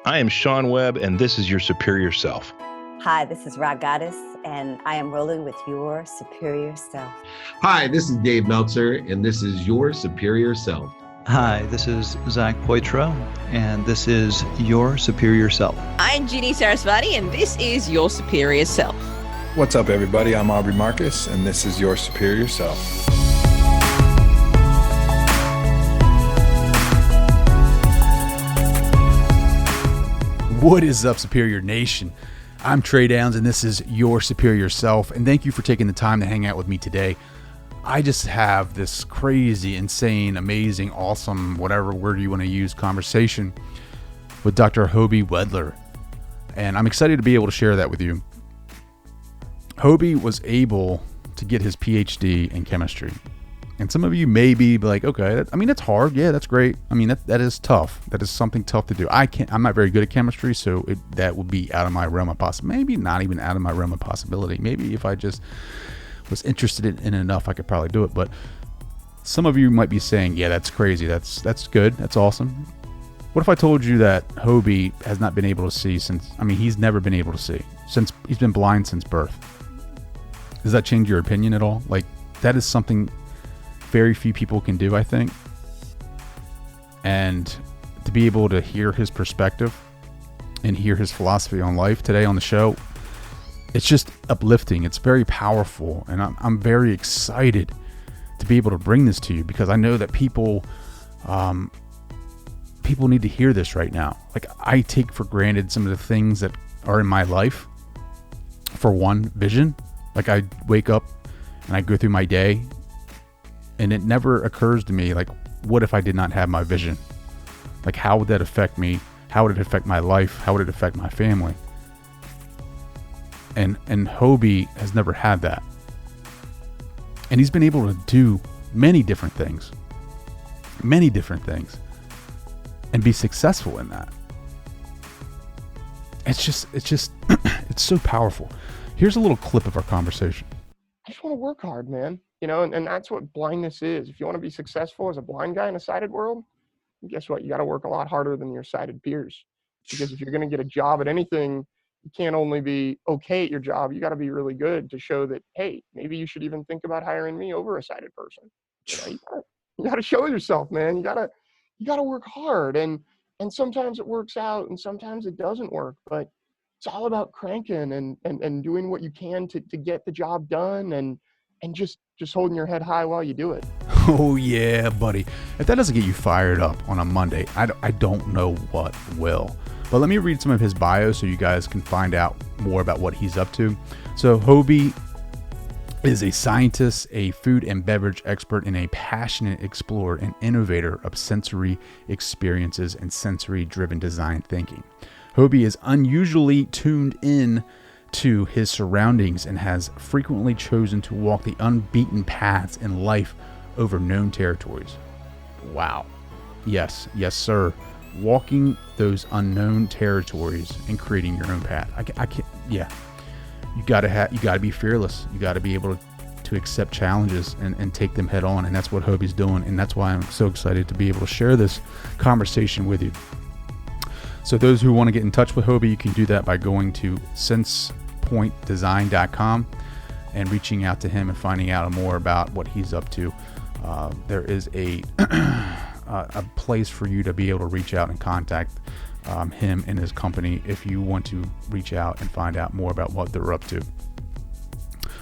I am Sean Webb, and this is Your Superior Self. Hi, this is Rock Goddess, and I am rolling with Your Superior Self. Hi, this is Dave Meltzer, and this is Your Superior Self. Hi, this is Zach Poitras, and this is Your Superior Self. I'm Ginny Sarasvati, and this is Your Superior Self. What's up, everybody? I'm Aubrey Marcus, and this is Your Superior Self. What is up, Superior Nation? I'm Trey Downs, and this is Your Superior Self, and thank you for taking the time to hang out with me today. I just have this crazy, insane, amazing, awesome, whatever word you want to use, conversation with Dr. Hoby Wedler, and I'm excited to be able to share that with you. Hoby was able to get his PhD in chemistry. And some of you may be like, okay, that's hard. Yeah, that's great. I mean, that is tough. That is something tough to do. I'm not very good at chemistry, so that would be out of my realm of possibility. Maybe not even out of my realm of possibility. Maybe if I just was interested in enough, I could probably do it. But some of you might be saying, yeah, that's crazy. That's good. That's awesome. What if I told you that Hoby has not been able to see he's never been able to see since he's been blind since birth? Does that change your opinion at all? Like, that is something very few people can do, I think. And to be able to hear his perspective and hear his philosophy on life today on the show, it's just uplifting. It's very powerful. And I'm very excited to be able to bring this to you, because I know that people need to hear this right now. Like, I take for granted some of the things that are in my life. For one, vision. Like, I wake up and I go through my day, and it never occurs to me, like, what if I did not have my vision? Like, how would that affect me? How would it affect my life? How would it affect my family? And Hoby has never had that. And he's been able to do many different things, and be successful in that. It's just, it's so powerful. Here's a little clip of our conversation. I just want to work hard, man. And that's what blindness is. If you want to be successful as a blind guy in a sighted world, guess what? You got to work a lot harder than your sighted peers. Because if you're going to get a job at anything, you can't only be okay at your job. You got to be really good to show that, hey, maybe you should even think about hiring me over a sighted person. You got to show yourself, man. You got to work hard. And sometimes it works out and sometimes it doesn't work. But it's all about cranking and doing what you can to get the job done and just holding your head high while you do it. Oh yeah, buddy. If that doesn't get you fired up on a Monday, I don't know what will. But let me read some of his bio so you guys can find out more about what he's up to. So Hoby is a scientist, a food and beverage expert, and a passionate explorer and innovator of sensory experiences and sensory-driven design thinking. Hoby is unusually tuned in to his surroundings and has frequently chosen to walk the unbeaten paths in life over known territories. Wow. Yes, sir. Walking those unknown territories and creating your own path. I can't. Yeah. You gotta be fearless. You gotta be able to accept challenges and take them head on. And that's what Hoby's doing. And that's why I'm so excited to be able to share this conversation with you. So those who want to get in touch with Hoby, you can do that by going to senspointdesign.com and reaching out to him and finding out more about what he's up to. There is a place for you to be able to reach out and contact him and his company if you want to reach out and find out more about what they're up to.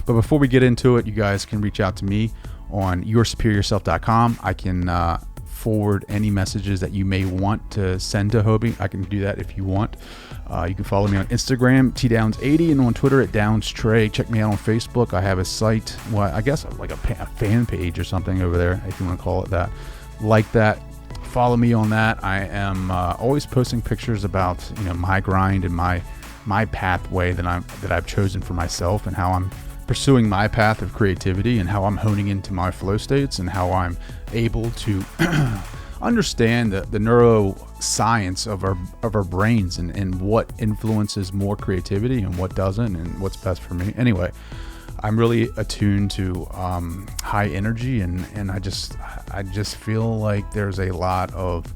But before we get into it, you guys can reach out to me on yoursuperiorself.com. I can forward any messages that you may want to send to Hoby. I can do that if you want. You can follow me on Instagram, tdowns80, and on Twitter at downstray. Check me out on Facebook. I have a site, I guess like a fan page or something over there, if you want to call it that. Like that. Follow me on that. I am always posting pictures about my grind and my pathway that I've chosen for myself, and how I'm pursuing my path of creativity, and how I'm honing into my flow states, and how I'm able to understand the neuroscience of our brains, and what influences more creativity and what doesn't, and what's best for me. Anyway, I'm really attuned to high energy, and I just feel like there's a lot of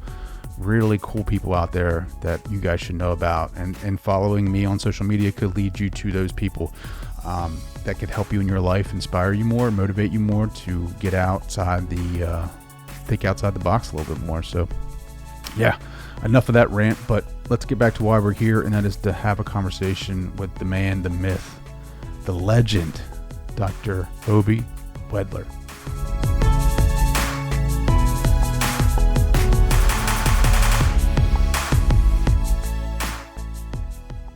really cool people out there that you guys should know about. And following me on social media could lead you to those people that could help you in your life, inspire you more, motivate you more to get outside think outside the box a little bit more. So yeah, enough of that rant, but let's get back to why we're here, and that is to have a conversation with the man, the myth, the legend, Dr. Hoby Wedler.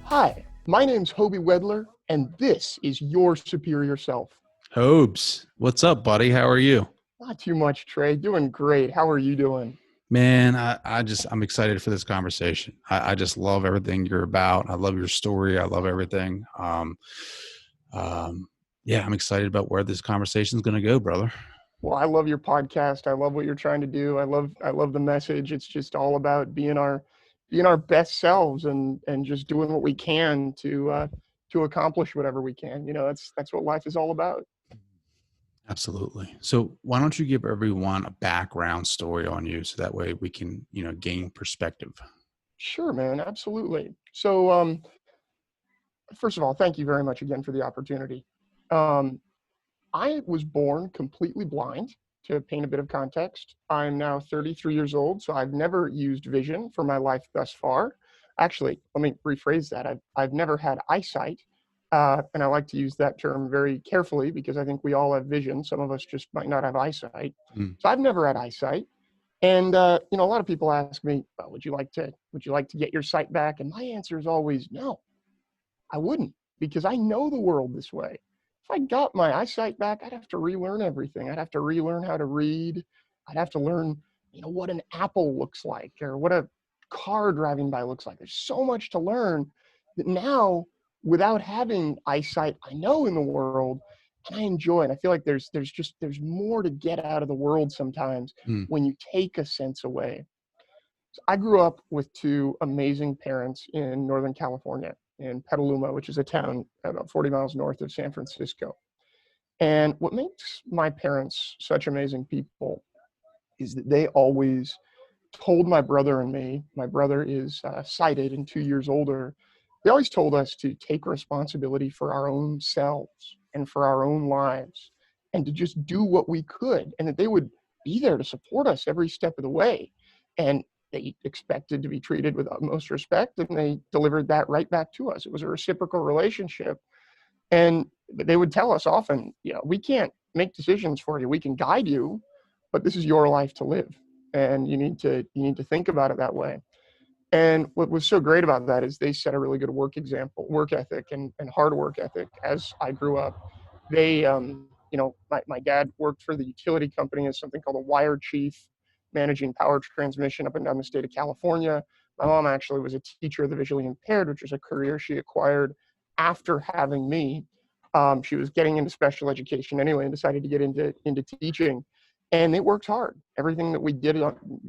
Hi, my name's Hoby Wedler, and this is Your Superior Self. Hobes, what's up, buddy? How are you? Not too much, Trey. Doing great. How are you doing? Man, I'm excited for this conversation. I just love everything you're about. I love your story. I love everything. Yeah, I'm excited about where this conversation is going to go, brother. Well, I love your podcast. I love what you're trying to do. I love the message. It's just all about being our best selves and just doing what we can to accomplish whatever we can. You know, that's what life is all about. Absolutely. So why don't you give everyone a background story on you so that way we can, gain perspective. Sure, man. Absolutely. So, first of all, thank you very much again for the opportunity. I was born completely blind. To paint a bit of context, I'm now 33 years old, so I've never used vision for my life thus far. Actually, let me rephrase that. I've never had eyesight, and I like to use that term very carefully because I think we all have vision. Some of us just might not have eyesight. So I've never had eyesight. And a lot of people ask me, well, would you like to get your sight back? And my answer is always no, I wouldn't, because I know the world this way. If I got my eyesight back, I'd have to relearn everything. I'd have to relearn how to read. I'd have to learn, what an apple looks like or what a car driving by looks like. There's so much to learn that now, without having eyesight, I know in the world and I enjoy it. I feel like there's more to get out of the world sometimes when you take a sense away. So I grew up with two amazing parents in Northern California, in Petaluma, which is a town about 40 miles north of San Francisco. And what makes my parents such amazing people is that they always told my brother and me, my brother is sighted and 2 years older, they always told us to take responsibility for our own selves and for our own lives and to just do what we could, and that they would be there to support us every step of the way. And they expected to be treated with utmost respect, and they delivered that right back to us. It was a reciprocal relationship. And they would tell us often, we can't make decisions for you. We can guide you, but this is your life to live. And you need to think about it that way. And what was so great about that is they set a really good work ethic and hard work ethic as I grew up. They, my dad worked for the utility company as something called a wire chief, managing power transmission up and down the state of California. My mom actually was a teacher of the visually impaired, which was a career she acquired after having me. She was getting into special education anyway and decided to get into teaching. And they worked hard. Everything that we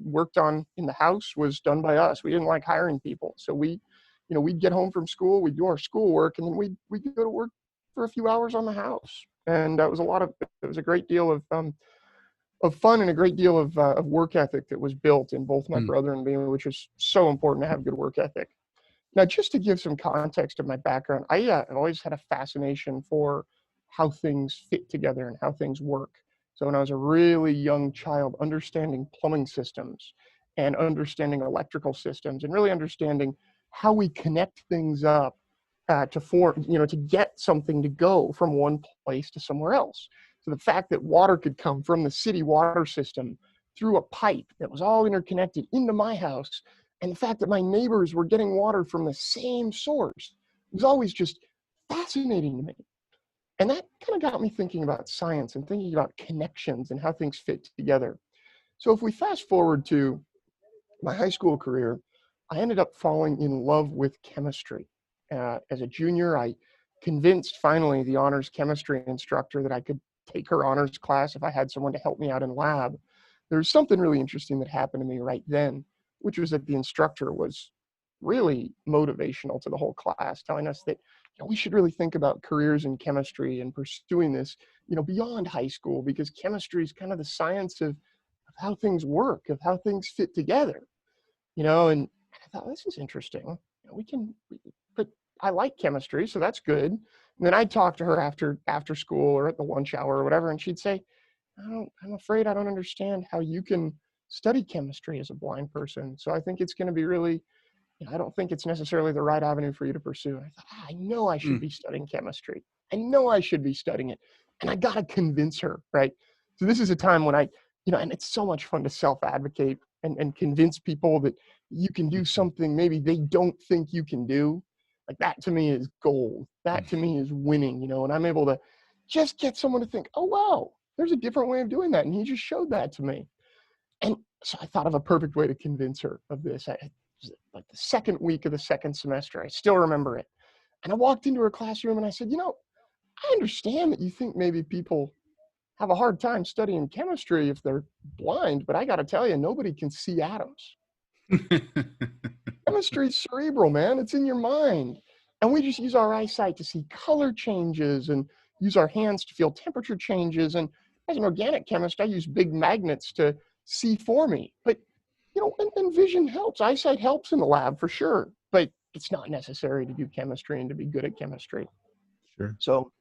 worked on in the house was done by us. We didn't like hiring people. So we'd get home from school, we'd do our schoolwork, and then we'd go to work for a few hours on the house. And it was a great deal of fun and a great deal of work ethic that was built in both my brother and me, which is so important to have good work ethic. Now, just to give some context of my background, I've always had a fascination for how things fit together and how things work. So when I was a really young child, understanding plumbing systems and understanding electrical systems and really understanding how we connect things up to get something to go from one place to somewhere else. So the fact that water could come from the city water system through a pipe that was all interconnected into my house, and the fact that my neighbors were getting water from the same source was always just fascinating to me. And that kind of got me thinking about science and thinking about connections and how things fit together. So if we fast forward to my high school career, I ended up falling in love with chemistry. As a junior, I convinced finally the honors chemistry instructor that I could take her honors class if I had someone to help me out in lab. There was something really interesting that happened to me right then, which was that the instructor was really motivational to the whole class, telling us that we should really think about careers in chemistry and pursuing this, beyond high school, because chemistry is kind of the science of how things work, of how things fit together. And I thought, this is interesting. But I like chemistry, so that's good. And then I'd talk to her after school or at the lunch hour or whatever, and she'd say, I'm afraid I don't understand how you can study chemistry as a blind person. So I think it's going to be really, I don't think it's necessarily the right avenue for you to pursue. And I thought, I know I should be studying chemistry. I know I should be studying it. And I got to convince her, right? So this is a time when and it's so much fun to self-advocate and convince people that you can do something maybe they don't think you can do. Like that to me is gold. That to me is winning, and I'm able to just get someone to think, oh, wow, there's a different way of doing that. And he just showed that to me. And so I thought of a perfect way to convince her of this. Like the second week of the second semester, I still remember it. And I walked into her classroom and I said, I understand that you think maybe people have a hard time studying chemistry if they're blind, but I got to tell you, nobody can see atoms. Chemistry is cerebral, man. It's in your mind. And we just use our eyesight to see color changes and use our hands to feel temperature changes. And as an organic chemist, I use big magnets to see for me. But, and vision helps. Eyesight helps in the lab for sure. But it's not necessary to do chemistry and to be good at chemistry. Sure. So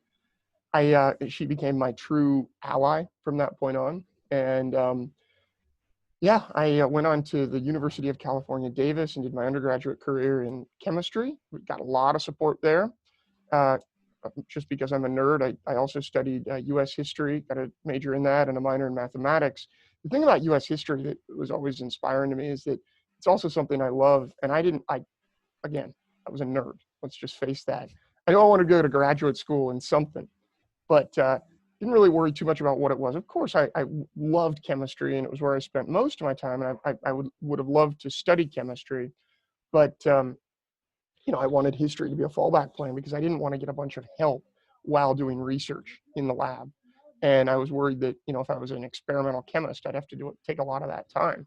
she became my true ally from that point on. And I went on to the University of California, Davis, and did my undergraduate career in chemistry. We got a lot of support there. Just because I'm a nerd, I also studied U.S. history, got a major in that and a minor in mathematics. The thing about U.S. history that was always inspiring to me is that it's also something I love. And I was a nerd. Let's just face that. I don't want to go to graduate school in something, but didn't really worry too much about what it was. Of course, I loved chemistry, and it was where I spent most of my time. And I would have loved to study chemistry, but I wanted history to be a fallback plan because I didn't want to get a bunch of help while doing research in the lab. And I was worried that, if I was an experimental chemist, I'd have to take a lot of that time.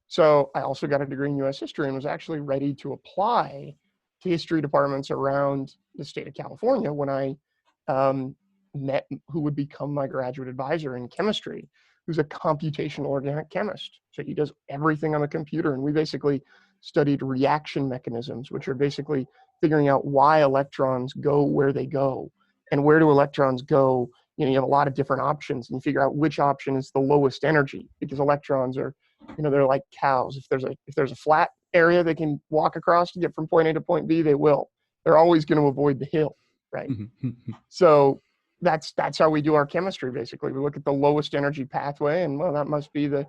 So I also got a degree in U.S. history and was actually ready to apply to history departments around the state of California when I met who would become my graduate advisor in chemistry, who's a computational organic chemist. So he does everything on the computer. And we basically studied reaction mechanisms, which are basically figuring out why electrons go where they go. And where do electrons go? You have a lot of different options, and you figure out which option is the lowest energy, because electrons are, they're like cows. If there's a flat area they can walk across to get from point A to point B, they will. They're always going to avoid the hill, right? So that's how we do our chemistry. Basically, we look at the lowest energy pathway, and that must be the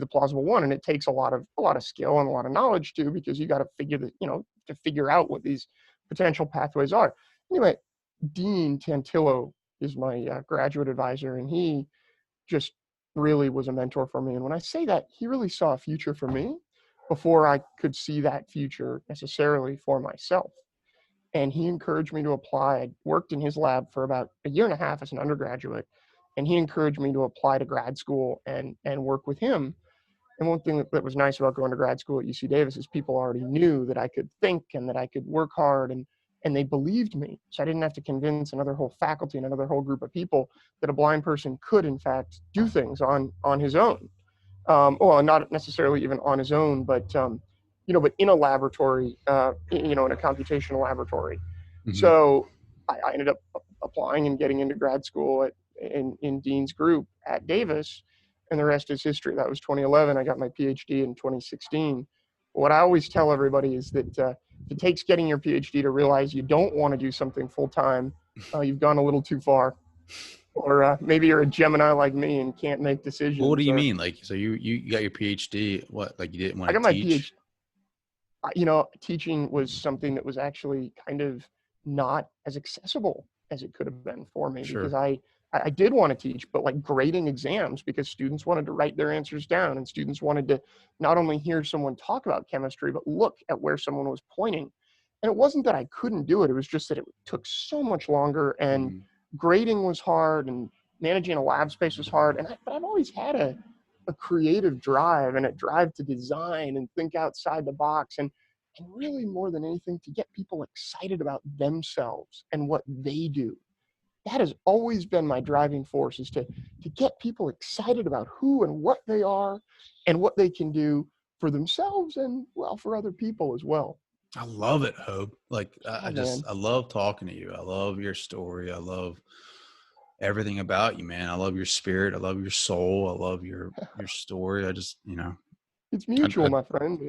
plausible one. And it takes a lot of skill and a lot of knowledge too, because you got to figure out what these potential pathways are. Anyway, Dean Tantillo is my graduate advisor, and he just really was a mentor for me. And when I say that, he really saw a future for me before I could see that future necessarily for myself. And he encouraged me to apply. I worked in his lab for about a year and a half as an undergraduate, and he encouraged me to apply to grad school and work with him. And one thing that was nice about going to grad school at UC Davis is people already knew that I could think and that I could work hard, and they believed me. So I didn't have to convince another whole faculty and another whole group of people that a blind person could, in fact, do things on his own. Well, not necessarily even on his own, but but in a laboratory, in a computational laboratory. Mm-hmm. So I ended up applying and getting into grad school in Dean's group at Davis, and the rest is history. That was 2011. I got my PhD in 2016. What I always tell everybody is that if it takes getting your PhD to realize you don't want to do something full-time, you've gone a little too far. Or maybe you're a Gemini like me and can't make decisions. Well, what do you mean? Like, so you got your PhD, what, like you didn't want to teach? I got my PhD. Teaching was something that was actually kind of not as accessible as it could have been for me. Sure. Because I did want to teach, but like grading exams, because students wanted to write their answers down, and students wanted to not only hear someone talk about chemistry, but look at where someone was pointing. And it wasn't that I couldn't do it. It was just that it took so much longer, and grading was hard, and managing a lab space was hard. But I've always had a creative drive and a drive to design and think outside the box, and really more than anything to get people excited about themselves and what they do. That has always been my driving force, is to get people excited about who and what they are and what they can do for themselves and, well, for other people as well. I love it, Hope. Like Oh, man. I love talking to you. I love your story. I love everything about you, man. I love your spirit. I love your soul. I love your story. I just, It's I, mutual, I, my friend.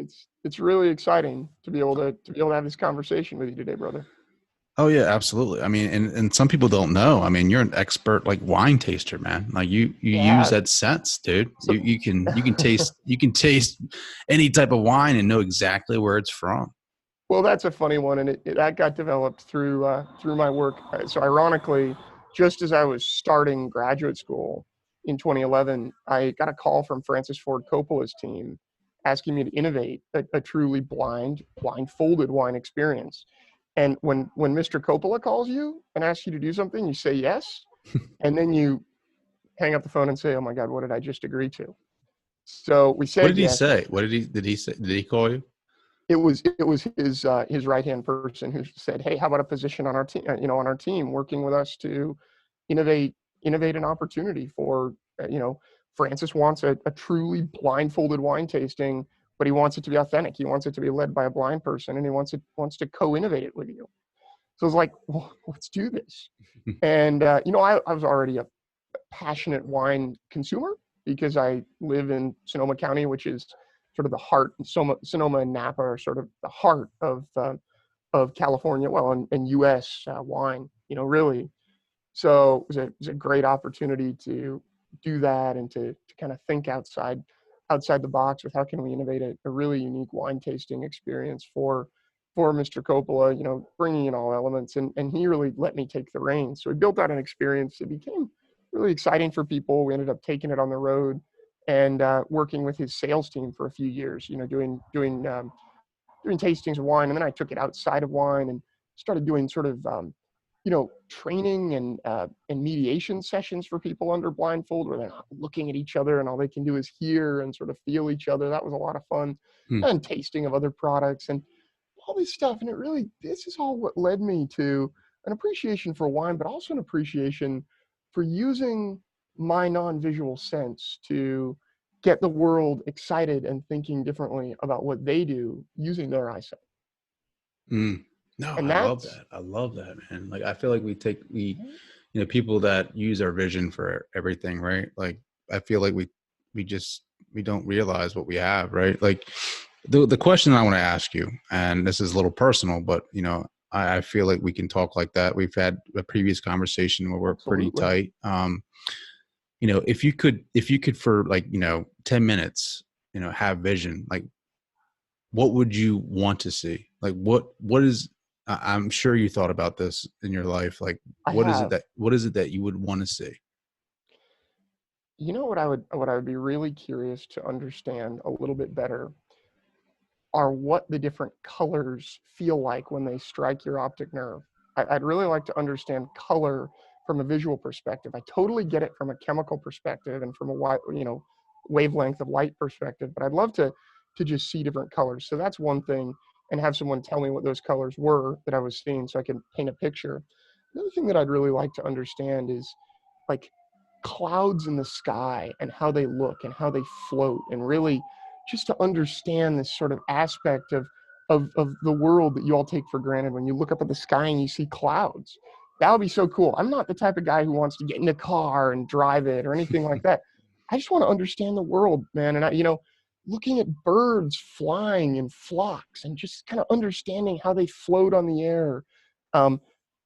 It's really exciting to be able to have this conversation with you today, brother. oh yeah, absolutely. I mean, and some people don't know. I mean, you're an expert like wine taster, man. Like you use Yeah. that sense, dude. So, You can taste any type of wine and know exactly where it's from. well, that's a funny one, and that got developed through my work. So ironically, just as I was starting graduate school in 2011, I got a call from Francis Ford Coppola's team asking me to innovate a truly blindfolded wine experience. And when Mr. Coppola calls you and asks you to do something, you say yes, and then you hang up the phone and say, "Oh my God, what did I just agree to?" So we What said did he yes. say? What did he say? Did he call you? It was his right hand person who said, "Hey, how about a position on our team? On our team, working with us to innovate an opportunity for Francis wants a truly blindfolded wine tasting, but he wants it to be authentic. He wants it to be led by a blind person, and he wants to co-innovate it with you." So I was like, well, let's do this. And I was already a passionate wine consumer because I live in Sonoma County, which is sort of the heart. Sonoma and Napa are sort of the heart of California, well, and U.S. Wine. Really. So it was a great opportunity to do that and to kind of think outside the box with how can we innovate a really unique wine tasting experience for Mr. Coppola, bringing in all elements, and he really let me take the reins. So we built out an experience that became really exciting for people. We ended up taking it on the road and working with his sales team for a few years, doing tastings of wine. And then I took it outside of wine and started doing sort of, training and mediation sessions for people under blindfold where they're not looking at each other and all they can do is hear and sort of feel each other. That was a lot of fun. Hmm. And tasting of other products and all this stuff. And this is all what led me to an appreciation for wine, but also an appreciation for using my non-visual sense to get the world excited and thinking differently about what they do using their eyesight. Mm. No, And I love that's that. I love that, man. Like I feel like people that use our vision for everything, right? Like I feel like we don't realize what we have, right? Like the question I want to ask you, and this is a little personal, but I feel like we can talk like that. We've had a previous conversation where we're pretty absolutely. tight. If you could for like 10 minutes, have vision, like what would you want to see? Like what is I'm sure you thought about this in your life. Like I have. what is it that you would want to see? What I would be really curious to understand a little bit better are what the different colors feel like when they strike your optic nerve. I'd really like to understand color from a visual perspective. I totally get it from a chemical perspective and from a wavelength of light perspective, but I'd love to just see different colors. So that's one thing, and have someone tell me what those colors were that I was seeing so I can paint a picture. The other thing that I'd really like to understand is like clouds in the sky and how they look and how they float, and really just to understand this sort of aspect of the world that you all take for granted when you look up at the sky and you see clouds. That would be so cool. I'm not the type of guy who wants to get in a car and drive it or anything like that. I just want to understand the world, man. And looking at birds flying in flocks and just kind of understanding how they float on the air. I'd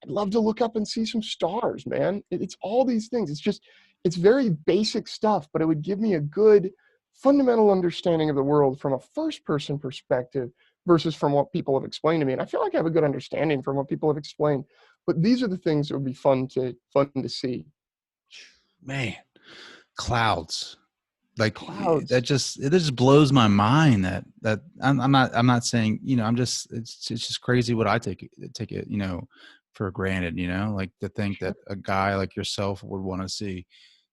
love to look up and see some stars, man. It's all these things. It's very basic stuff, but it would give me a good fundamental understanding of the world from a first person perspective versus from what people have explained to me. And I feel like I have a good understanding from what people have explained, but these are the things that would be fun to see. Man, clouds. Like Clouds. it just blows my mind that I'm not saying, it's just crazy what I take it, for granted, like to think Sure. that a guy like yourself would want to see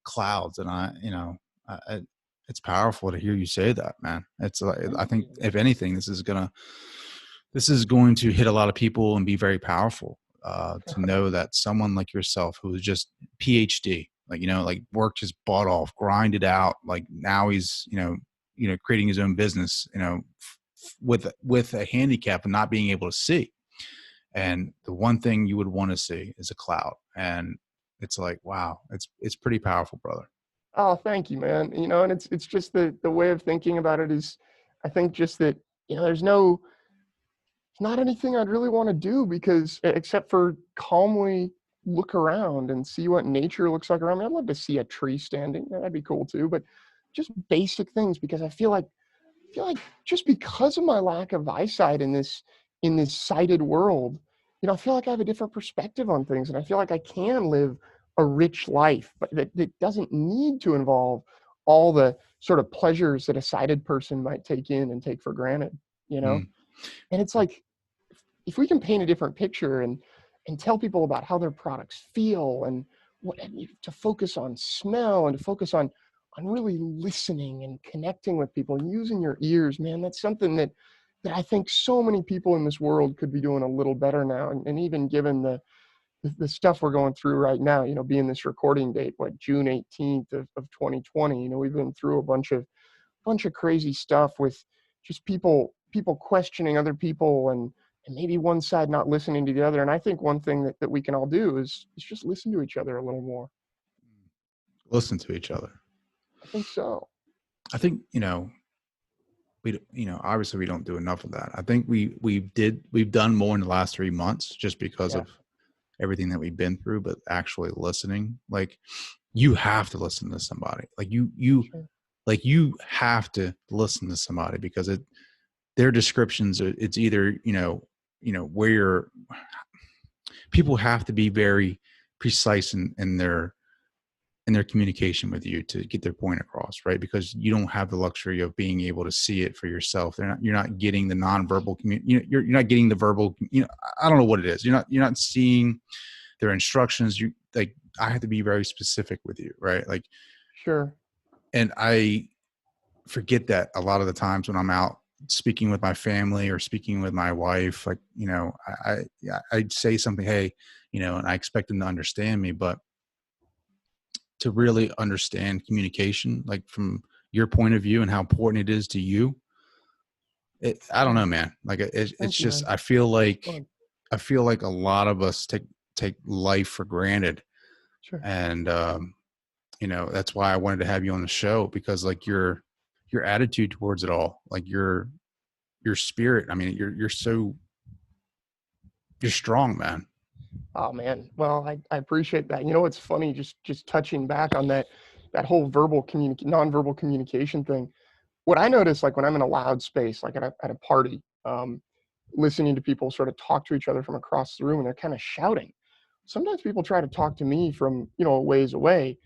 clouds. And it's powerful to hear you say that, man. It's like, I think if anything, this is going to hit a lot of people and be very powerful, to know that someone like yourself who is just PhD, like, like worked his butt off, grinded out, like now he's creating his own business, with a handicap and not being able to see. And the one thing you would want to see is a cloud. And it's like, wow, it's pretty powerful, brother. Oh, thank you, man. And it's just the way of thinking about it is, I think just that, there's not anything I'd really want to do because except for calmly look around and see what nature looks like around me. I'd love to see a tree standing. That'd be cool too. But just basic things, because I feel like just because of my lack of eyesight in this sighted world, I feel like I have a different perspective on things, and I feel like I can live a rich life, but that doesn't need to involve all the sort of pleasures that a sighted person might take in and take for granted, Mm. And it's like, if we can paint a different picture and tell people about how their products feel and to focus on smell and to focus on really listening and connecting with people and using your ears, man, that's something that I think so many people in this world could be doing a little better now. And even given the stuff we're going through right now, being this recording date, June 18th of 2020, we've been through a bunch of crazy stuff with just people questioning other people and maybe one side not listening to the other. And I think one thing that we can all do is just listen to each other a little more. Listen to each other. I think so. I think, obviously we don't do enough of that. I think we've done more in the last 3 months just because of everything that we've been through, but actually listening, like you have to listen to somebody. Like you have to listen to somebody because their descriptions, it's either, where people have to be very precise in their communication with you to get their point across, right? Because you don't have the luxury of being able to see it for yourself. You're not getting the nonverbal you're not getting the verbal, I don't know what it is. You're not seeing their instructions. I have to be very specific with you, right? Like, sure. And I forget that a lot of the times when I'm out speaking with my family or speaking with my wife, like, I'd say something, hey, and I expect them to understand me, but to really understand communication, like from your point of view and how important it is to you, I don't know, man. Like it's just, I feel like a lot of us take life for granted. Sure. And, that's why I wanted to have you on the show, because like your attitude towards it all, like your spirit, I mean, you're strong, man. Oh man. Well, I appreciate that. It's funny, just touching back on that whole nonverbal communication thing. What I notice, like when I'm in a loud space, like at a party, listening to people sort of talk to each other from across the room and they're kind of shouting. Sometimes people try to talk to me from, a ways away,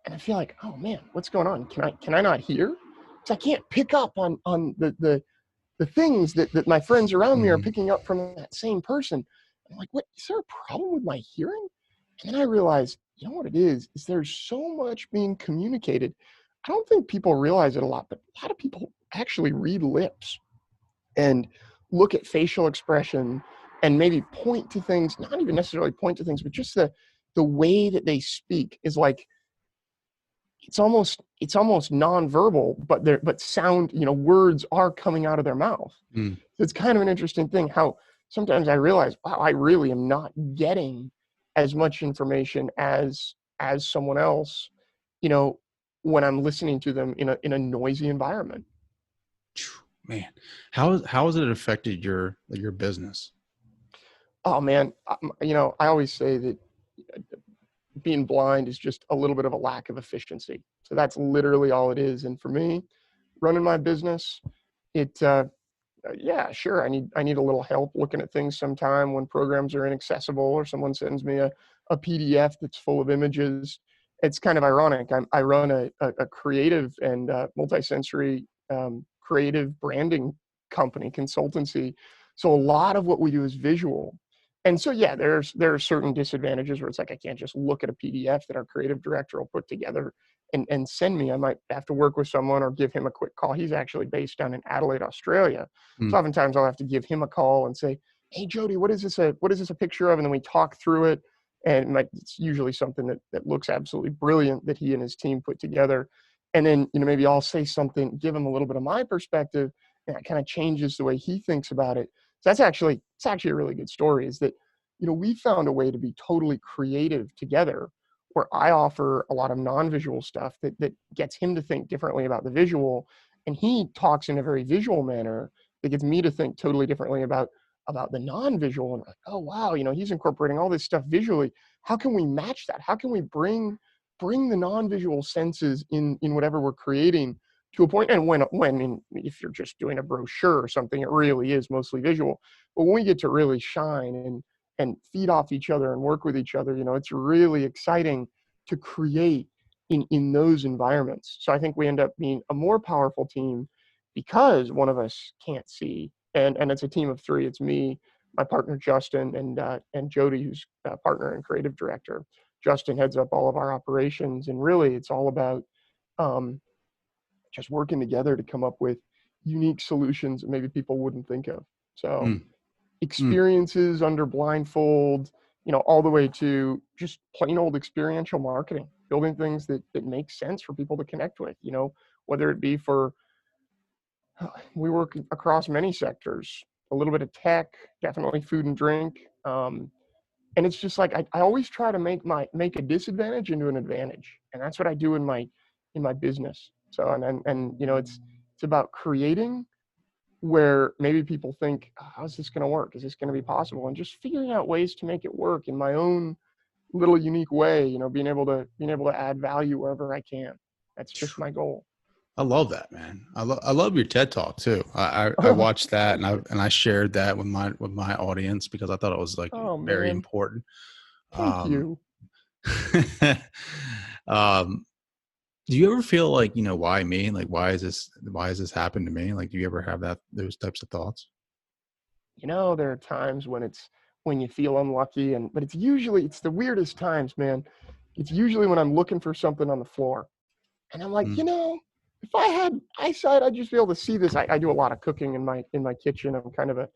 and I feel like, oh man, what's going on? Can I not hear? Because I can't pick up on the things that my friends around me are picking up from that same person. I'm like, what, is there a problem with my hearing? And then I realized, what it is there's so much being communicated. I don't think people realize it a lot, but a lot of people actually read lips and look at facial expression and maybe point to things, not even necessarily point to things, but just the way that they speak is like, it's almost nonverbal, but sound, words are coming out of their mouth. So it's kind of an interesting thing how sometimes I realize, wow, I really am not getting as much information as someone else, when I'm listening to them in a noisy environment. Man, how has it affected your business? Oh man, I always say that being blind is just a little bit of a lack of efficiency. So that's literally all it is. And for me, running my business, yeah, sure, I need a little help looking at things sometime when programs are inaccessible or someone sends me a PDF that's full of images. It's kind of ironic. I run a creative and multisensory creative branding company, consultancy. So a lot of what we do is visual. And so, yeah, there are certain disadvantages where it's like I can't just look at a PDF that our creative director will put together and send me. I might have to work with someone or give him a quick call. He's actually based down in Adelaide, Australia. So oftentimes I'll have to give him a call and say, hey, Jody, what is this a picture of? And then we talk through it. And it's usually something that looks absolutely brilliant that he and his team put together. And then, maybe I'll say something, give him a little bit of my perspective, and that kind of changes the way he thinks about it. So it's actually a really good story, is that, we found a way to be totally creative together, where I offer a lot of non-visual stuff that gets him to think differently about the visual. And he talks in a very visual manner that gets me to think totally differently about the non-visual. And like, oh, wow, he's incorporating all this stuff visually. How can we match that? How can we bring the non-visual senses in whatever we're creating to a point? And if you're just doing a brochure or something, it really is mostly visual. But when we get to really shine and feed off each other and work with each other, it's really exciting to create in those environments. So I think we end up being a more powerful team because one of us can't see. And it's a team of three. It's me, my partner Justin, and Jody, who's a partner and creative director. Justin heads up all of our operations, and really it's all about just working together to come up with unique solutions that maybe people wouldn't think of. So experiences under blindfold, all the way to just plain old experiential marketing, building things that make sense for people to connect with, whether it be we work across many sectors, a little bit of tech, definitely food and drink. And it's just like, I always try to make a disadvantage into an advantage. And that's what I do in my business. So, and it's about creating where maybe people think, oh, how's this going to work? Is this going to be possible? And just figuring out ways to make it work in my own little unique way, being able to add value wherever I can. That's just my goal. I love that, man. I love your TED Talk too. I watched that and I shared that with my audience because I thought it was like very important. Thank you. Do you ever feel like, why me? Like, why is this happened to me? Like, do you ever have those types of thoughts? There are times when you feel unlucky, but it's the weirdest times, man. It's usually when I'm looking for something on the floor and I'm like, if I had eyesight, I'd just be able to see this. I do a lot of cooking in my kitchen. I'm kind of a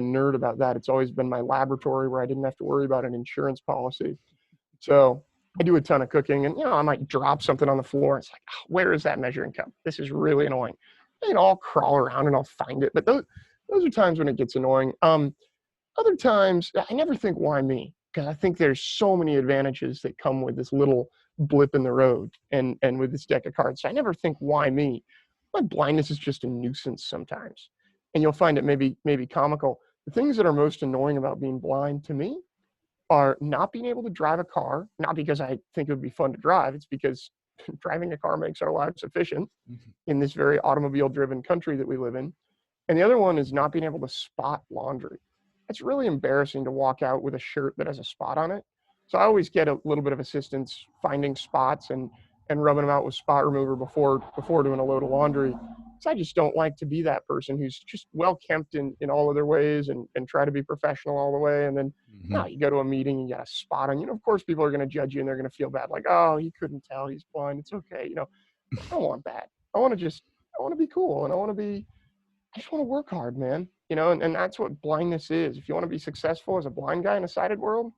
nerd about that. It's always been my laboratory where I didn't have to worry about an insurance policy. So I do a ton of cooking, and I might drop something on the floor. It's like, oh, where is that measuring cup? This is really annoying. And I'll crawl around and I'll find it. But those are times when it gets annoying. Other times, I never think, why me? Because I think there's so many advantages that come with this little blip in the road and with this deck of cards. So I never think, why me? My blindness is just a nuisance sometimes. And you'll find it maybe comical. The things that are most annoying about being blind to me are not being able to drive a car, not because I think it would be fun to drive. It's because driving a car makes our lives efficient in this very automobile-driven country that we live in. And the other one is not being able to spot laundry. It's really embarrassing to walk out with a shirt that has a spot on it. So I always get a little bit of assistance finding spots and rubbing them out with spot remover before doing a load of laundry. So I just don't like to be that person who's just well kempt in all other ways and try to be professional all the way. And then you go to a meeting and you got a spot on, of course people are going to judge you and they're going to feel bad. Like, oh, he couldn't tell, he's blind. It's okay. I don't want that. I want to be cool, and I just want to work hard, man. And that's what blindness is. If you want to be successful as a blind guy in a sighted world,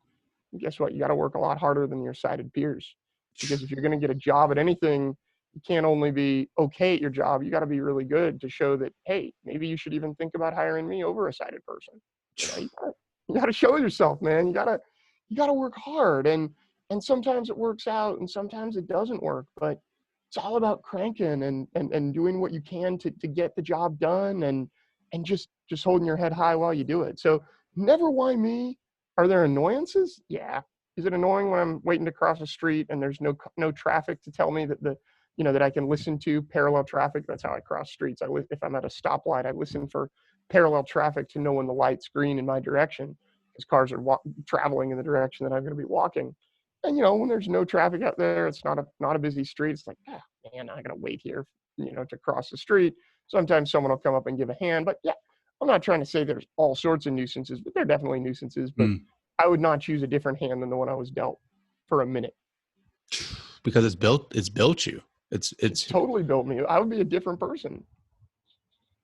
guess what? You got to work a lot harder than your sighted peers. Because if you're going to get a job at anything, you can't only be okay at your job. You got to be really good to show that, hey, maybe you should even think about hiring me over a sighted person. You got to show yourself, man. You got to work hard, and sometimes it works out, and sometimes it doesn't work. But it's all about cranking and doing what you can to get the job done, and just holding your head high while you do it. So never why me. Are there annoyances? Yeah. Is it annoying when I'm waiting to cross a street and there's no traffic to tell me that that I can listen to parallel traffic? That's how I cross streets. If I'm at a stoplight, I listen for parallel traffic to know when the light's green in my direction, because cars are traveling in the direction that I'm going to be walking. And when there's no traffic out there, it's not a busy street. It's like, man, I'm going to wait here, to cross the street. Sometimes someone will come up and give a hand, but yeah, I'm not trying to say there's all sorts of nuisances, but there are definitely nuisances. But I would not choose a different hand than the one I was dealt for a minute. Because it's built you. It's totally built me. I would be a different person.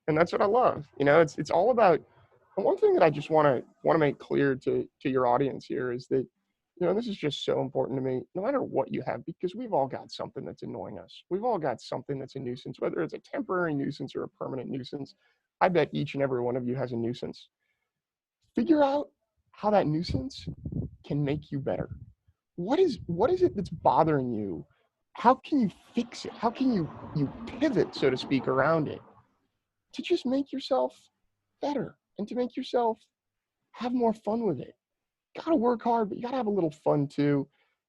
And that's what I love. It's all about, and one thing that I just want to make clear to your audience here is that You know, this is just so important to me. No matter what you have, because we've all got something that's annoying us. We've all got something that's a nuisance, whether it's a temporary nuisance or a permanent nuisance. I bet each and every one of you has a nuisance. Figure out how that nuisance can make you better. What is it that's bothering you? How can you fix it? How can you pivot, so to speak, around it to just make yourself better and to make yourself have more fun with it? Gotta work hard, but you gotta have a little fun too.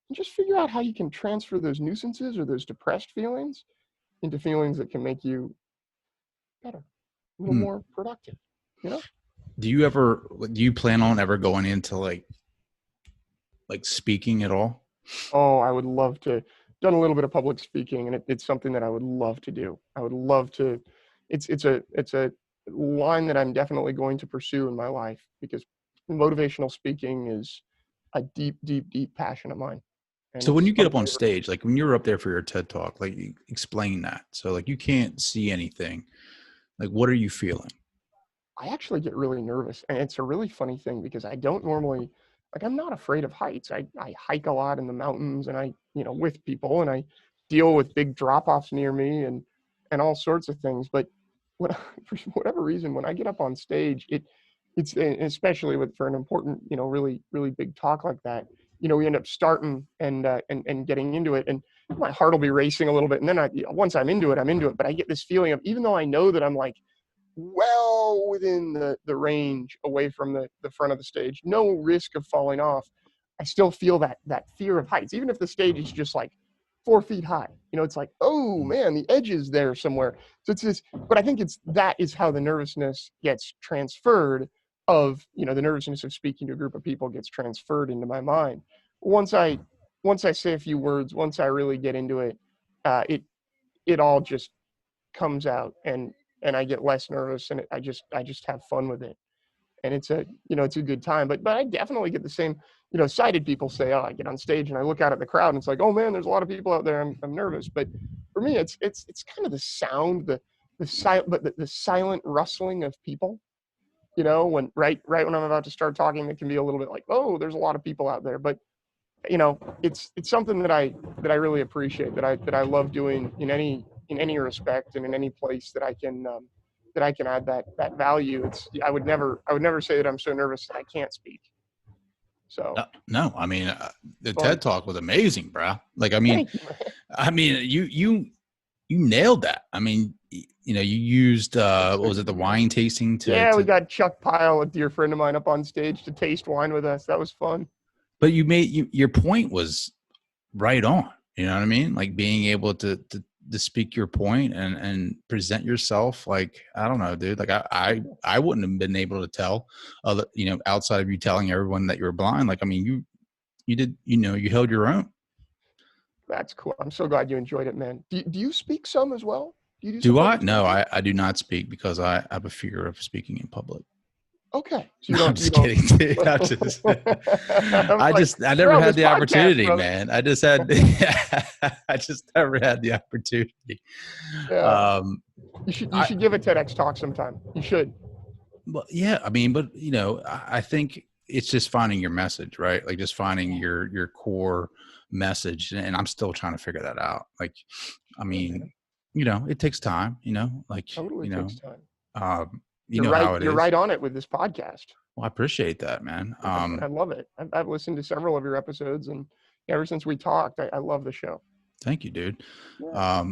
And just figure out how you can transfer those nuisances or those depressed feelings into feelings that can make you better, a little more productive, you know? Do you plan on ever going into like speaking at all? Oh, I would love to. Done a little bit of public speaking, and it's something that I would love to do. I would love to. It's a line that I'm definitely going to pursue in my life because motivational speaking is a deep, deep, deep passion of mine. And So when it's you get up on stage, like when you're up there for your TED Talk, like explain that. So like you can't see anything. Like what are you feeling? I actually get really nervous, and it's a really funny thing because I don't normally, like, I'm not afraid of heights. I hike a lot in the mountains, and with people, and I deal with big drop-offs near me and all sorts of things. But when, for whatever reason, when I get up on stage, it's especially for an important, really, really big talk like that, we end up starting and getting into it, and my heart will be racing a little bit, and then once I'm into it, but I get this feeling of, even though I know that I'm like well within the range away from the front of the stage, no risk of falling off, I still feel that fear of heights, even if the stage is just like 4 feet high. It's like, oh man, the edge is there somewhere. So it's this, but I think that is how the nervousness gets transferred, of the nervousness of speaking to a group of people gets transferred into my mind. Once I say a few words, once I really get into it, it all just comes out, and I get less nervous, and I just have fun with it. And it's a good time. But I definitely get the same, sighted people say, oh, I get on stage and I look out at the crowd and it's like, oh man, there's a lot of people out there. I'm nervous. But for me, it's kind of the sound, the silent rustling of people, when right when I'm about to start talking, it can be a little bit like, oh, there's a lot of people out there. But it's something that I really appreciate, that I love doing in any respect, and in any place that I can add that value. I would never say that I'm so nervous that I can't speak. So No, I mean the fun. TED Talk was amazing, bro. Like Thank you, man. you nailed that. I mean, you used what was it, the wine tasting we got Chuck Pyle, a dear friend of mine, up on stage to taste wine with us. That was fun. But your point was right on. You know what I mean? Like being able to speak your point and present yourself. Like, I don't know, dude. Like I wouldn't have been able to tell other, outside of you telling everyone that you were blind. Like, I mean, you did, you held your own. That's cool. I'm so glad you enjoyed it, man. Do you speak some as well? Do I? No, I do not speak because I have a fear of speaking in public. Okay. So I'm just kidding, dude. I never had the opportunity, man. I just never had the opportunity. Yeah. You should give a TEDx talk sometime. You should. Well, yeah. I mean, but I think it's just finding your message, right? Like just finding your core message, and I'm still trying to figure that out. Like, I mean, it takes time. Like totally takes time. How it you're is. right on it with this podcast. Well, I appreciate that, man. I love it. I've listened to several of your episodes, and ever since we talked, I love the show. Thank you, dude. Yeah.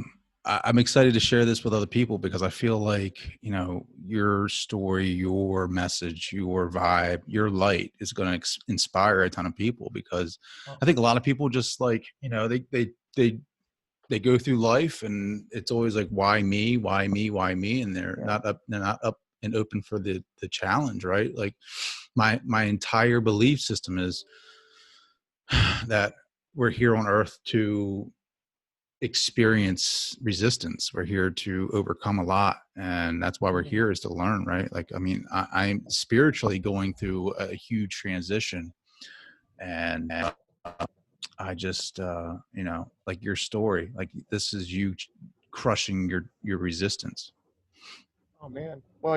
I'm excited to share this with other people because I feel like, your story, your message, your vibe, your light is going to inspire a ton of people, because I think a lot of people just like, they go through life and it's always like, why me, why me, why me? And they're not up and open for the challenge, right? Like my entire belief system is that we're here on earth to experience resistance. We're here to overcome a lot. And that's why we're here, is to learn, right? Like, I mean, I'm spiritually going through a huge transition, and I just, like your story, like this is you crushing your resistance. Oh man. Well,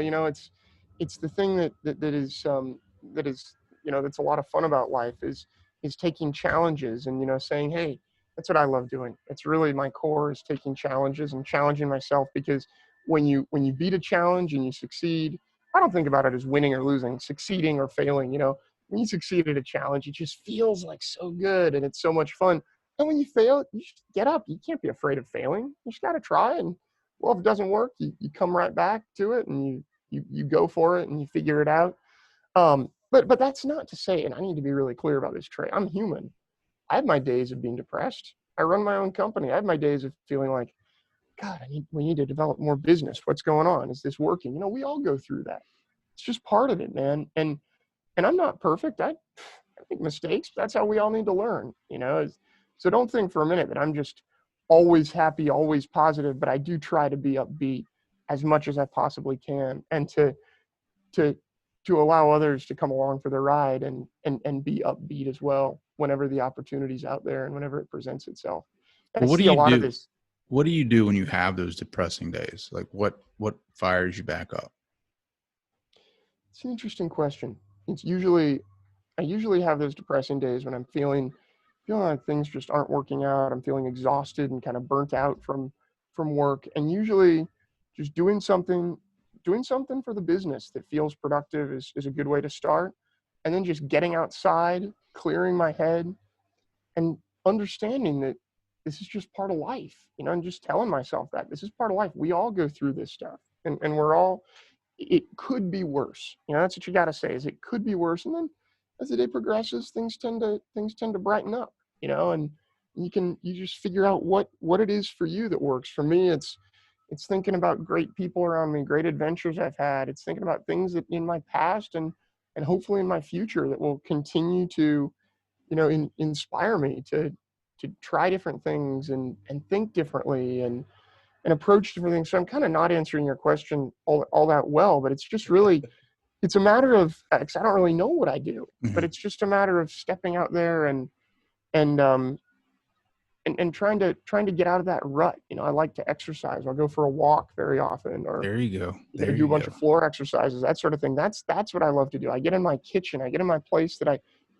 it's the thing that is that's a lot of fun about life, is is taking challenges and, saying, hey, that's what I love doing. It's really my core is taking challenges and challenging myself, because when you beat a challenge and you succeed, I don't think about it as winning or losing, succeeding or failing. When you succeed at a challenge, it just feels like so good and it's so much fun. And when you fail, you just get up. You can't be afraid of failing. You just got to try. And well, if it doesn't work, you come right back to it and you go for it and you figure it out. But that's not to say, and I need to be really clear about this, Trey, I'm human. I have my days of being depressed. I run my own company. I have my days of feeling like, God, we need to develop more business. What's going on? Is this working? We all go through that. It's just part of it, man. And I'm not perfect. I make mistakes. That's how we all need to learn, So don't think for a minute that I'm just always happy, always positive, but I do try to be upbeat as much as I possibly can, and to allow others to come along for the ride and be upbeat as well whenever the opportunity's out there and whenever it presents itself. And Well, I what do see a you lot of do? this. What do you do when you have those depressing days? Like what fires you back up? It's an interesting question. I usually have those depressing days when I'm feeling like things just aren't working out. I'm feeling exhausted and kind of burnt out from work. And usually just doing something for the business that feels productive is a good way to start. And then just getting outside, clearing my head, and understanding that this is just part of life, and just telling myself that this is part of life. We all go through this stuff, and we're all, it could be worse. That's what you got to say, is it could be worse. And then as the day progresses, things tend to brighten up, and you just figure out what it is for you that works. For me, it's thinking about great people around me, great adventures I've had. It's thinking about things that in my past and hopefully in my future that will continue to, inspire me to try different things and think differently and approach different things. So I'm kind of not answering your question all that well, but it's just really, it's a matter of, 'cause I don't really know what I do, but it's just a matter of stepping out there and trying to get out of that rut. I like to exercise. I'll go for a walk very often, or There you go. do a bunch of floor exercises, that sort of thing. That's what I love to do. I get in my kitchen, I get in my place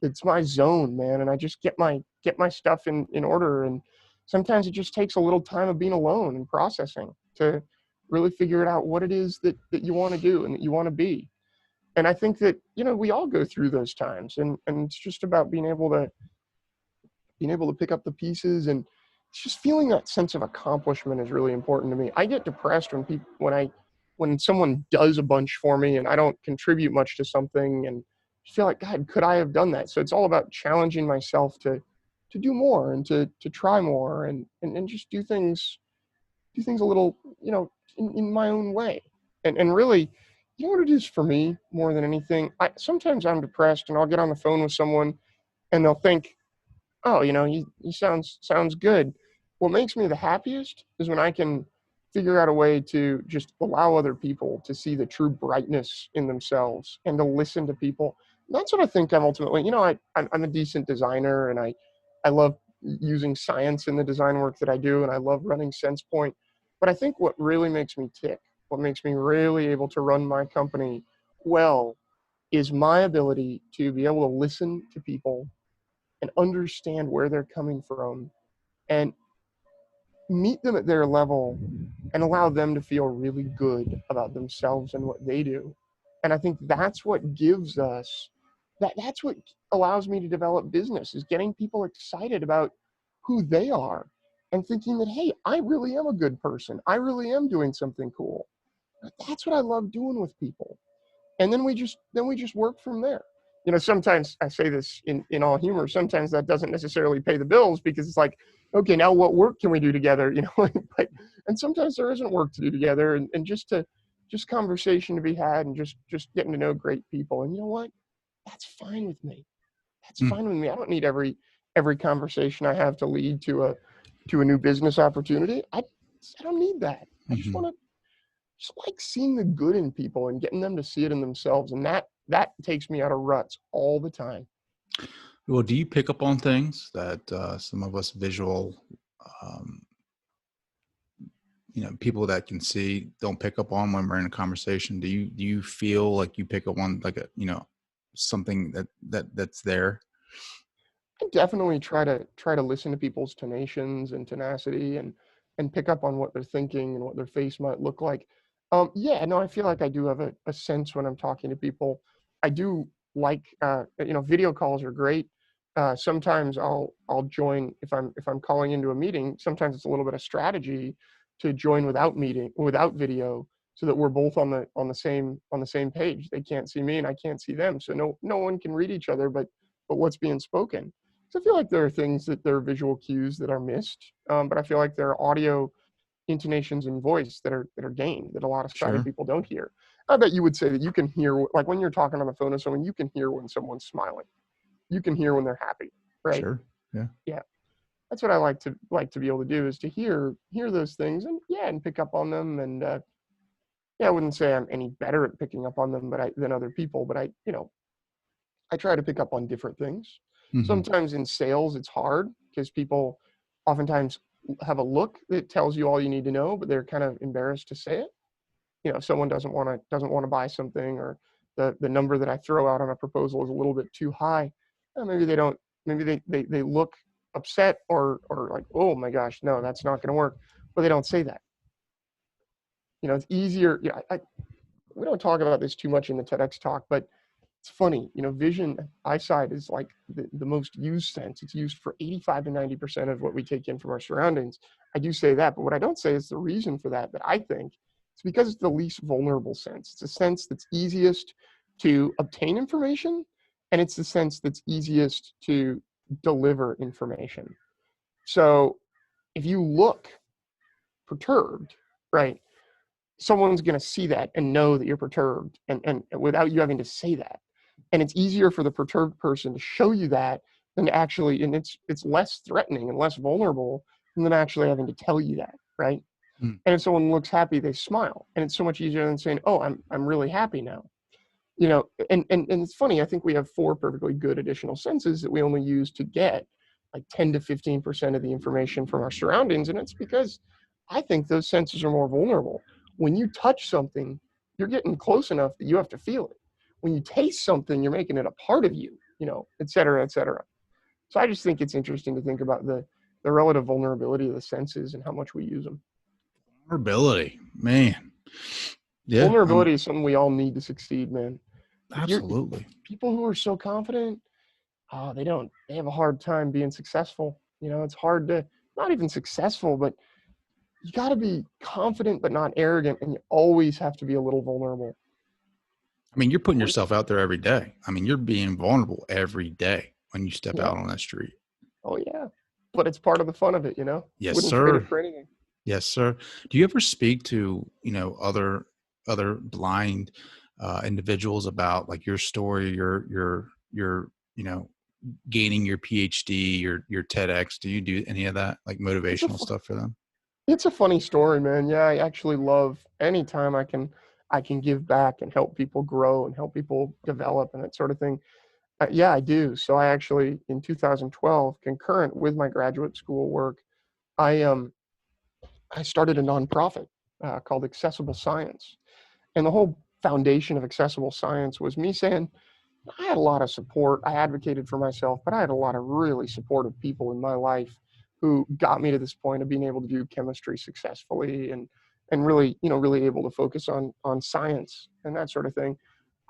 it's my zone, man. And I just get my stuff in order. And sometimes it just takes a little time of being alone and processing to really figure it out what it is that you want to do and that you want to be. And I think that, we all go through those times, and it's just about being able to pick up the pieces, and it's just feeling that sense of accomplishment is really important to me. I get depressed when someone does a bunch for me and I don't contribute much to something, and I feel like, God, could I have done that? So it's all about challenging myself to do more and to try more and just do things a little, in my own way. And really, what it is for me more than anything, sometimes I'm depressed and I'll get on the phone with someone and they'll think, oh, he sounds good. What makes me the happiest is when I can figure out a way to just allow other people to see the true brightness in themselves and to listen to people. And that's what I think I'm ultimately, I'm a decent designer, and I love using science in the design work that I do, and I love running Senspoint. But I think what really makes me tick, what makes me really able to run my company well, is my ability to be able to listen to people and understand where they're coming from and meet them at their level and allow them to feel really good about themselves and what they do. And I think that's what gives us that's what allows me to develop business, is getting people excited about who they are and thinking that, hey, I really am a good person. I really am doing something cool. That's what I love doing with people. And then we just work from there. Sometimes I say this in all humor, sometimes that doesn't necessarily pay the bills, because it's like, okay, now what work can we do together? But, and sometimes there isn't work to do together, and just conversation to be had, and just getting to know great people. And you know what? That's fine with me. That's fine with me. I don't need every conversation I have to lead to a new business opportunity. I don't need that. I just want to just like seeing the good in people and getting them to see it in themselves. And that takes me out of ruts all the time. Well, do you pick up on things that some of us visual, people that can see don't pick up on when we're in a conversation? Do you feel like you pick up on, like, something that's there? I definitely try to listen to people's tonations and tenacity and pick up on what they're thinking and what their face might look like. Yeah, no, I feel like I do have a sense when I'm talking to people. I do like video calls are great. Sometimes I'll join if I'm calling into a meeting. Sometimes it's a little bit of strategy to join without video, so that we're both on the same page. They can't see me and I can't see them, so no one can read each other, but what's being spoken. So I feel like there are things that there are visual cues that are missed, but I feel like there are audio intonations and voice that are gained that a lot of sighted Sure. people don't hear. I bet you would say that you can hear, like when you're talking on the phone to someone, you can hear when someone's smiling. You can hear when they're happy, right? Sure. Yeah. Yeah, that's what I like to be able to do, is to hear those things and pick up on them. And yeah, I wouldn't say I'm any better at picking up on them, than other people, but I try to pick up on different things. Hmm. Sometimes in sales, it's hard because people oftentimes have a look that tells you all you need to know, but they're kind of embarrassed to say it. If someone doesn't want to buy something, or the number that I throw out on a proposal is a little bit too high, maybe they don't. Maybe they look upset, or like, oh my gosh, no, that's not going to work, but they don't say that. It's easier. We don't talk about this too much in the TEDx talk, but it's funny, vision, eyesight is like the most used sense. It's used for 85 to 90% of what we take in from our surroundings. I do say that, but what I don't say is the reason for that I think it's because it's the least vulnerable sense. It's a sense that's easiest to obtain information, and it's the sense that's easiest to deliver information. So if you look perturbed, right, someone's going to see that and know that you're perturbed, and without you having to say that. And it's easier for the perturbed person to show you that than to actually, and it's less threatening and less vulnerable than actually having to tell you that, right? Mm. And if someone looks happy, they smile, and it's so much easier than saying, oh, I'm really happy now. And it's funny, I think we have 4 perfectly good additional senses that we only use to get like 10 to 15% of the information from our surroundings. And it's because I think those senses are more vulnerable. When you touch something, you're getting close enough that you have to feel it. When you taste something, you're making it a part of you, et cetera, et cetera. So I just think it's interesting to think about the relative vulnerability of the senses and how much we use them. Vulnerability, man. Yeah. Vulnerability is something we all need to succeed, man. Absolutely. People who are so confident, they have a hard time being successful. It's hard to, not even successful, but you got to be confident but not arrogant, and you always have to be a little vulnerable. I mean, you're putting yourself out there every day. I mean, you're being vulnerable every day when you step out on that street. Oh yeah, but it's part of the fun of it, Yes, Wouldn't sir. trade it for anything. Yes, sir. Do you ever speak to other blind individuals about like your story, your gaining your PhD, your TEDx? Do you do any of that, like motivational stuff for them? It's a funny story, man. Yeah, I actually love anytime I can give back and help people grow and help people develop and that sort of thing. Yeah, I do. So I actually, in 2012, concurrent with my graduate school work, I started a nonprofit called Accessible Science. And the whole foundation of Accessible Science was me saying, I had a lot of support. I advocated for myself, but I had a lot of really supportive people in my life who got me to this point of being able to do chemistry successfully and really, really able to focus on science and that sort of thing.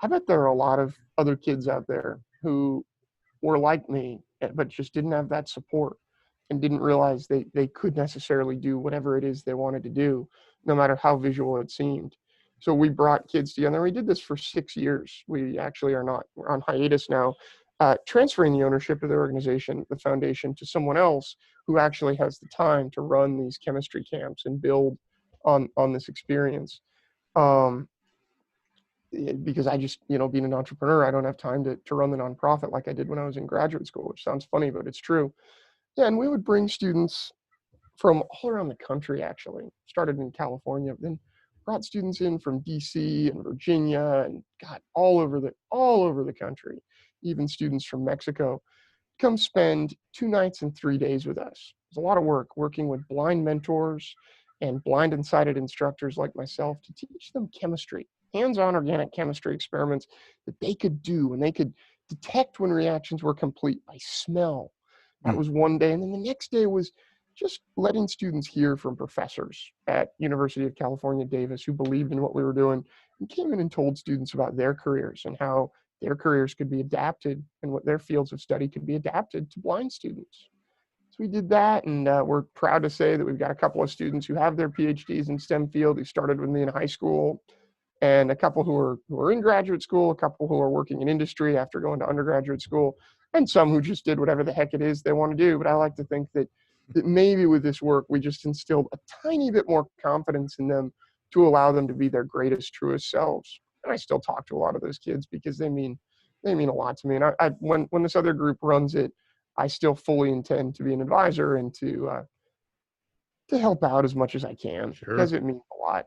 I bet there are a lot of other kids out there who were like me, but just didn't have that support and didn't realize they could necessarily do whatever it is they wanted to do, no matter how visual it seemed. So we brought kids together. We did this for 6 years. We actually we're on hiatus now, transferring the ownership of the organization, the foundation, to someone else who actually has the time to run these chemistry camps and build on this experience. Because I just, being an entrepreneur, I don't have time to run the nonprofit like I did when I was in graduate school, which sounds funny, but it's true. Yeah, and we would bring students from all around the country, actually. Started in California, then brought students in from DC and Virginia and God, all over the country, even students from Mexico, come spend 2 nights and 3 days with us. It's a lot of work working with blind mentors and blind and sighted instructors like myself to teach them chemistry, hands-on organic chemistry experiments that they could do, and they could detect when reactions were complete by smell, That was one day. And then the next day was just letting students hear from professors at University of California, Davis, who believed in what we were doing and came in and told students about their careers and how their careers could be adapted and what their fields of study could be adapted to blind students. So we did that, and we're proud to say that we've got a couple of students who have their PhDs in STEM field who started with me in high school, and a couple who are in graduate school, a couple who are working in industry after going to undergraduate school, and some who just did whatever the heck it is they want to do. But I like to think that maybe with this work, we just instilled a tiny bit more confidence in them to allow them to be their greatest, truest selves. And I still talk to a lot of those kids because they mean a lot to me. And when this other group runs it, I still fully intend to be an advisor and to help out as much as I can, because it means a lot.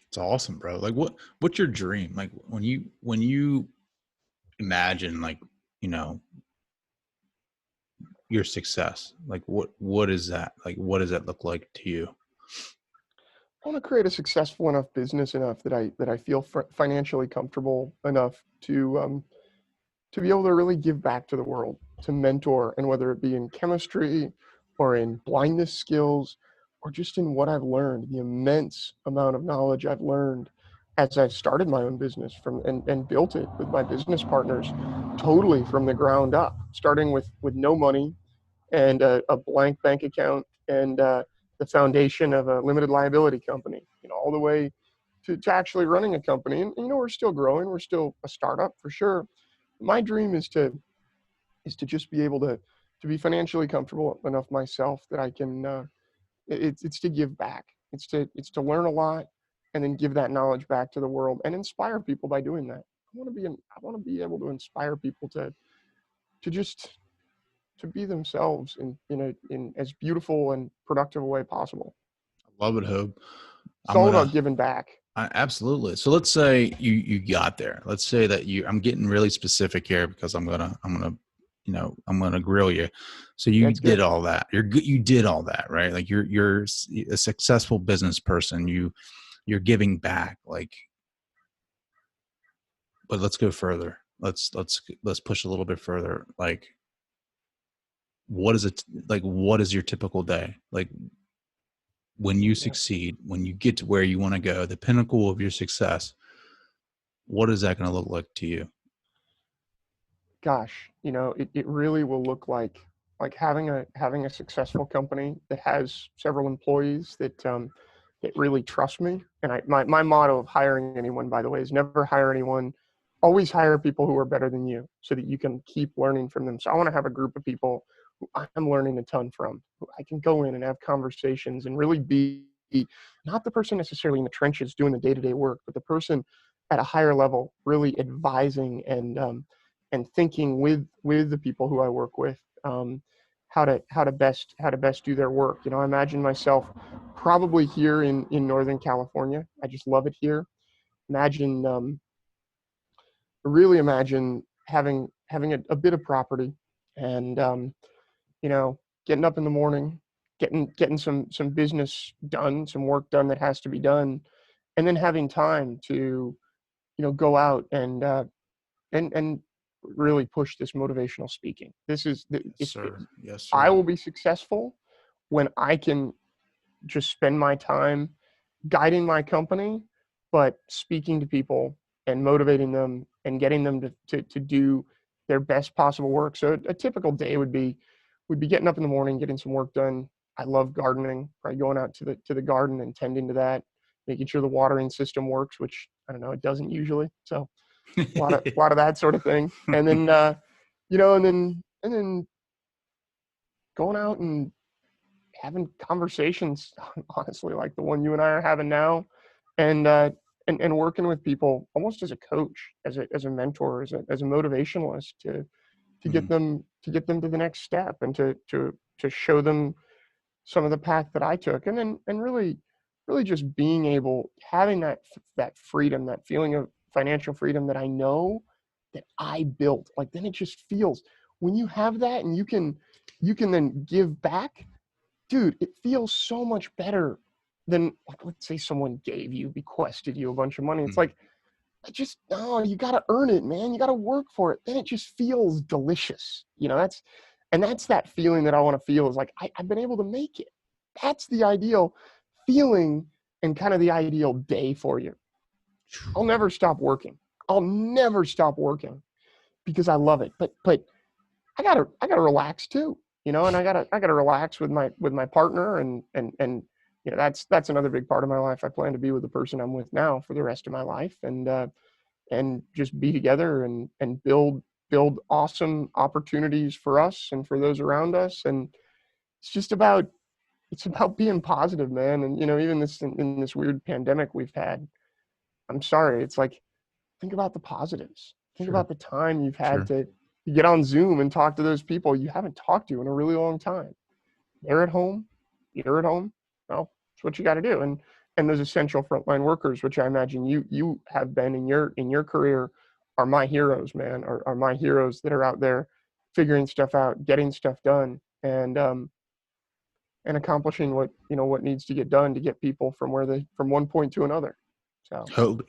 It's awesome, bro. Like what's your dream? Like when you imagine, like, you know, your success, like what is that? Like, what does that look like to you? I want to create a successful enough business enough that I feel financially comfortable enough to be able to really give back to the world, to mentor, and whether it be in chemistry or in blindness skills or just in what I've learned, the immense amount of knowledge I've learned as I've started my own business and built it with my business partners totally from the ground up, starting with no money and a blank bank account and the foundation of a limited liability company, you know, all the way to actually running a company. And, you know, we're still growing. We're still a startup for sure. My dream is to just be able to be financially comfortable enough myself that I can, it's to give back. It's to learn a lot and then give that knowledge back to the world and inspire people by doing that. I want to be able to inspire people to just to be themselves in as beautiful and productive a way possible. I love it, Hope. It's all about giving back. Absolutely. So let's say you got there. Let's say that I'm getting really specific here because I'm gonna grill you. So you did all that. You did all that, right? Like you're a successful business person. You're giving back. Like, but let's go further. Let's push a little bit further. Like, what is it like? What is your typical day like? When you succeed, when you get to where you want to go, the pinnacle of your success, what is that going to look like to you? Gosh, you know, it really will look like having a successful company that has several employees that really trust me. And my motto of hiring anyone, by the way, is never hire anyone. Always hire people who are better than you so that you can keep learning from them. So I want to have a group of people who I'm learning a ton from, who I can go in and have conversations and really be not the person necessarily in the trenches doing the day-to-day work, but the person at a higher level really advising and thinking with the people who I work with, how to best do their work. You know, I imagine myself probably here in Northern California. I just love it here. Really imagine having a bit of property and you know, getting up in the morning, getting some business done, some work done that has to be done, and then having time to, you know, go out and really push this motivational speaking. This is Yes, sir. Yes, sir. I will be successful when I can just spend my time guiding my company, but speaking to people and motivating them and getting them to do their best possible work. So a typical day would be getting up in the morning, getting some work done. I love gardening, right? Going out to the garden and tending to that, making sure the watering system works, which I don't know, it doesn't usually. So a lot of that sort of thing. And then you know, and then going out and having conversations, honestly, like the one you and I are having now, and working with people almost as a coach, as a mentor, as a motivationalist to get them to the next step and to show them some of the path that I took, and really just being able, having that freedom, that feeling of financial freedom that I know that I built. Like, then it just feels, when you have that and you can then give back, dude, it feels so much better than, like, let's say someone bequested you a bunch of money. It's like, you got to earn it, man. You got to work for it. Then it just feels delicious. You know, And that's that feeling that I want to feel, is like, I've been able to make it. That's the ideal feeling and kind of the ideal day for you. I'll never stop working. I'll never stop working because I love it. But I gotta relax too, and I gotta relax with my partner, and that's another big part of my life. I plan to be with the person I'm with now for the rest of my life, and just be together and build awesome opportunities for us and for those around us. And it's about being positive, man. And even in this weird pandemic we've had, I'm sorry, it's like, think about the positives. Think Sure. about the time you've had Sure. to get on Zoom and talk to those people you haven't talked to in a really long time. They're at home, you're at home. Well, it's what you got to do. And those essential frontline workers, which I imagine you have been in your career, are my heroes, man. Are my heroes that are out there figuring stuff out, getting stuff done, and accomplishing what needs to get done to get people from one point to another. So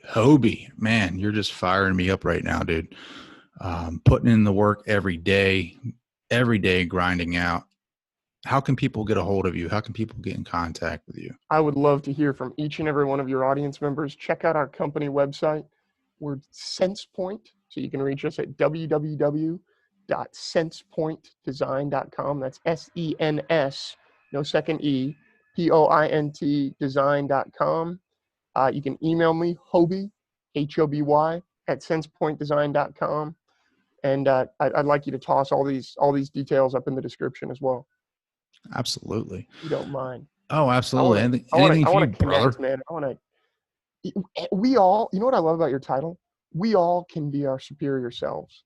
Hoby, man, you're just firing me up right now, dude. Putting in the work every day, grinding out. How can people get a hold of you? How can people get in contact with you? I would love to hear from each and every one of your audience members. Check out our company website. We're Senspoint, so you can reach us at www.senspointdesign.com. That's SENS, no second E, POINT design.com. You can email me, Hoby, HOBY, at senspointdesign.com. And I'd like you to toss all these details up in the description as well. Absolutely. If you don't mind. Oh, absolutely. I want Anything to for you, connect, brother. man. We all, what I love about your title? We all can be our superior selves.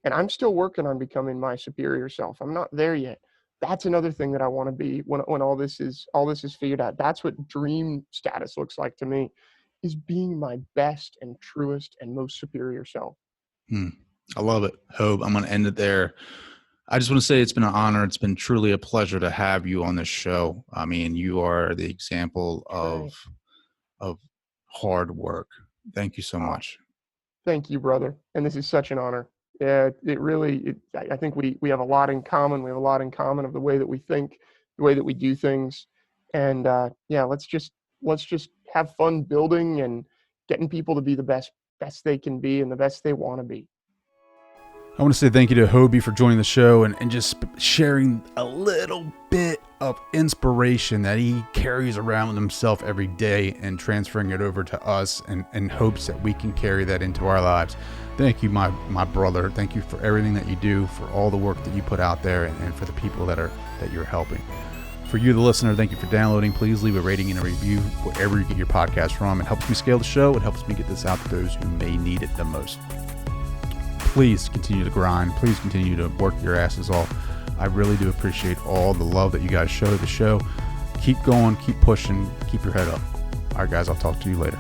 And I'm still working on becoming my superior self. I'm not there yet. That's another thing that I want to be when all this is figured out. That's what dream status looks like to me, is being my best and truest and most superior self. I love it, Hope. I'm going to end it there. I just want to say it's been an honor. It's been truly a pleasure to have you on this show. I mean, you are the example of hard work. Thank you so much. Thank you, brother. And this is such an honor. Yeah, I think we have a lot in common. We have a lot in common of the way that we think, the way that we do things. And let's just have fun building and getting people to be the best they can be and the best they want to be. I want to say thank you to Hoby for joining the show and just sharing a little bit of inspiration that he carries around with himself every day and transferring it over to us in hopes that we can carry that into our lives. Thank you, my brother. Thank you for everything that you do, for all the work that you put out there, and for the people that you're helping. For you, the listener, thank you for downloading. Please leave a rating and a review wherever you get your podcast from. It helps me scale the show. It helps me get this out to those who may need it the most. Please continue to grind. Please continue to work your asses off. I really do appreciate all the love that you guys show the show. Keep going, keep pushing, keep your head up. All right, guys, I'll talk to you later.